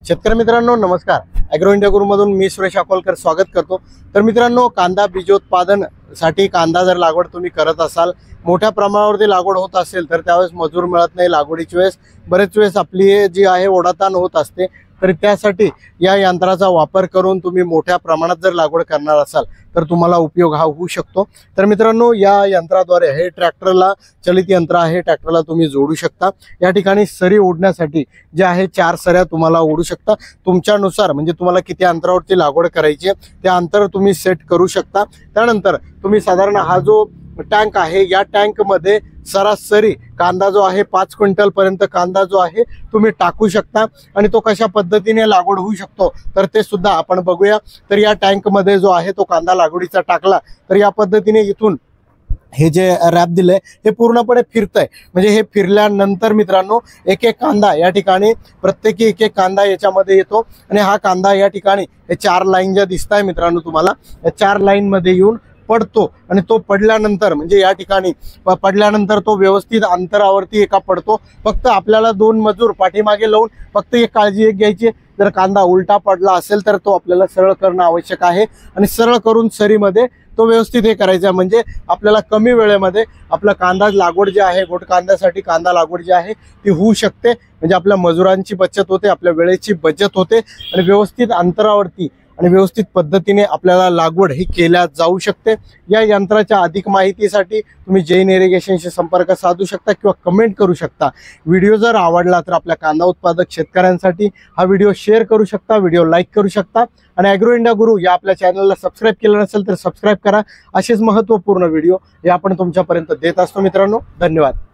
शेतकरी मित्रांनो नमस्कार। ॲग्रो इंडिया गुरुमधून मी सुरेश अकोलकर स्वागत करतो। तर मित्रांनो, कांदा बीजोत्पादन साठी कांदा जर लागवड तुम्ही करत असाल, मोठ्या प्रमाणावरती लागवड होत असेल तर त्यावेळेस मजूर मिळत नाही। लागवडीची वेळेस बरेच वेळेस आपली जी आहे ओढाताण होत असते। तर त्यासाठी या यंत्राचा वापर करून तुम्ही मोठ्या प्रमाणात जर लागवड करणार असाल तर तुम्हाला उपयोग हा होऊ शकतो। तर मित्रांनो, या यंत्राद्वारे हे ट्रॅक्टरला चलित यंत्र आहे, ट्रॅक्टरला तुम्ही जोडू शकता। या ठिकाणी सरी ओढण्यासाठी जे आहे 4 सऱ्या तुम्हाला ओढू शकता। तुमच्यानुसार म्हणजे तुम्हाला किती अंतरावरती लागवड करायची आहे ते अंतर तुम्ही सेट करू शकता। त्यानंतर तुम्ही साधारण हा जो टँक आहे या टँक मध्ये सरासरी कांदा जो आहे 5 क्विंटल पर्यंत कांदा जो आहे तुम्ही टाकू शकता आणि तो कशा पद्धतीने लागवड होऊ शकतो तर ते सुद्धा आपण बघूया। तर या टँक मध्ये जो आहे तो कांदा लागवडीचा टाकला तर या पद्धतीने इथून हे जे रॅप दिलंय हे पूर्णपणे फिरतंय। म्हणजे हे फिरल्यानंतर मित्रांनो एक एक कांदा या ठिकाणी प्रत्येकी एक एक कांदा याच्यामध्ये येतो आणि हा कांदा या ठिकाणी हे 4 लाईन ज्या दिसताय मित्रांनो तुम्हाला, या 4 लाईन मध्ये येऊन पडतो आणि तो पडल्यानंतर म्हणजे या ठिकाणी पडल्यानंतर तो व्यवस्थित अंतरावरती एका पडतो। फक्त आपल्याला 2 मजूर पाठीमागे लावून फक्त एक काळजी एक घ्यायची, जर कांदा उलटा पडला असेल तर तो आपल्याला सरळ करणं आवश्यक आहे आणि सरळ करून सरीमध्ये तो व्यवस्थित हे करायचा। म्हणजे आपल्याला कमी वेळेमध्ये आपला कांदा लागवड जी आहे, गोट कांद्यासाठी कांदा लागवड जी आहे ती होऊ शकते। म्हणजे आपल्या मजुरांची बचत होते, आपल्या वेळेची बचत होते आणि व्यवस्थित अंतरावरती आणि व्यवस्थित पद्धतीने आपल्याला लागवड ही केल्या जाऊ शकते। या यंत्राच्या अधिक माहितीसाठी तुम्ही जैन इरिगेशनशी संपर्क साधू शकता किंवा कमेंट करू शकता। व्हिडिओ जर आवडला तर आपल्या कांदा उत्पादक शेतकऱ्यांसाठी हा व्हिडिओ शेअर करू शकता, व्हिडिओ लाईक करू शकता आणि ॲग्रो इंडिया गुरु या आपल्या चॅनलला सबस्क्राईब केलं नसेल तर सबस्क्राईब करा। असेच महत्त्वपूर्ण व्हिडिओ हे आपण तुमच्यापर्यंत देत असतो मित्रांनो। धन्यवाद।